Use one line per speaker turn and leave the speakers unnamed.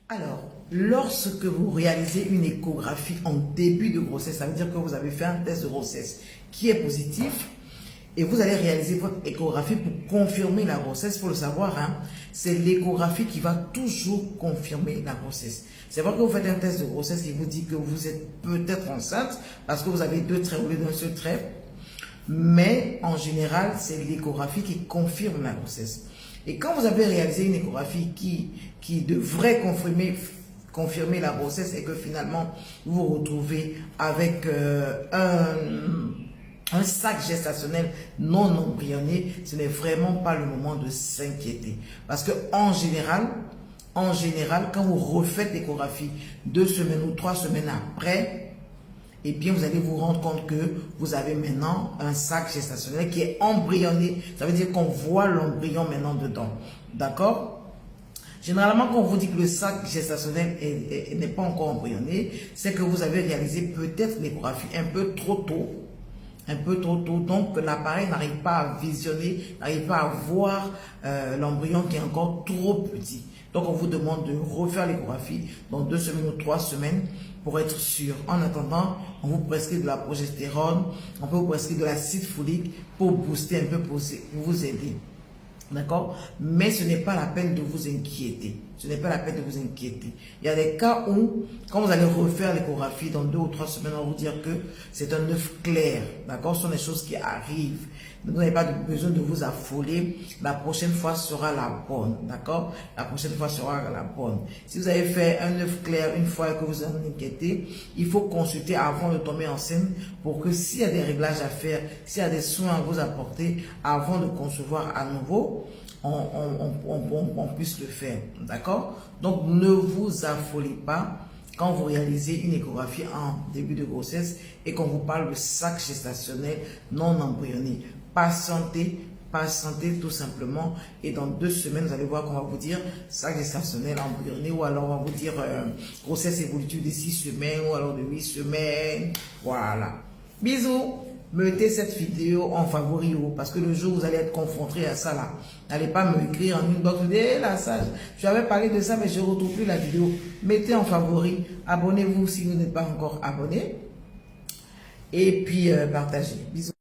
Alors, lorsque vous réalisez une échographie en début de grossesse, ça veut dire que vous avez fait un test de grossesse qui est positif et vous allez réaliser votre échographie pour confirmer la grossesse. Il faut le savoir, hein, c'est l'échographie qui va toujours confirmer la grossesse. C'est vrai que vous faites un test de grossesse qui vous dit que vous êtes peut-être enceinte parce que vous avez 2 traits au lieu d'un seul trait. Mais en général, c'est l'échographie qui confirme la grossesse. Et quand vous avez réalisé une échographie qui devrait confirmer la grossesse et que finalement vous vous retrouvez avec un sac gestationnel non embryonné, ce n'est vraiment pas le moment de s'inquiéter. Parce que en général, quand vous refaites l'échographie 2 semaines ou 3 semaines après, et bien vous allez vous rendre compte que vous avez maintenant un sac gestationnel qui est embryonné. Ça veut dire qu'on voit l'embryon maintenant dedans. D'accord? Généralement, quand on vous dit que le sac gestationnel n'est pas encore embryonné, c'est que vous avez réalisé peut-être l'échographie un peu trop tôt. Donc l'appareil n'arrive pas à visionner, n'arrive pas à voir l'embryon qui est encore trop petit. Donc on vous demande de refaire l'échographie dans 2 semaines ou 3 semaines pour être sûr. En attendant, on vous prescrit de la progestérone, on peut vous prescrire de l'acide folique pour booster un peu, pour vous aider. D'accord? Mais ce n'est pas la peine de vous inquiéter. Ce n'est pas la peine de vous inquiéter. Il y a des cas où, quand vous allez refaire l'échographie dans 2 ou 3 semaines, on va vous dire que c'est un œuf clair. D'accord? Ce sont des choses qui arrivent. Vous n'avez pas besoin de vous affoler. La prochaine fois sera la bonne. D'accord? La prochaine fois sera la bonne. Si vous avez fait un œuf clair une fois et que vous en inquiétez, il faut consulter avant de tomber enceinte pour que s'il y a des réglages à faire, s'il y a des soins à vous apporter avant de concevoir à nouveau, on puisse le faire. D'accord? Donc, ne vous affolez pas quand vous réalisez une échographie en début de grossesse et qu'on vous parle de sac gestationnel non embryonné. Patientez tout simplement et dans 2 semaines, vous allez voir qu'on va vous dire sac gestationnel embryonné ou alors on va vous dire grossesse évolutive de 6 semaines ou alors de 8 semaines. Voilà. Bisous. Mettez cette vidéo en favori parce que le jour où vous allez être confronté à ça là, n'allez pas me écrire en inbox, vous dites, là, ça, je avais parlé de ça mais je ne retrouve plus la vidéo. Mettez en favori, abonnez-vous si vous n'êtes pas encore abonné et puis partagez. Bisous.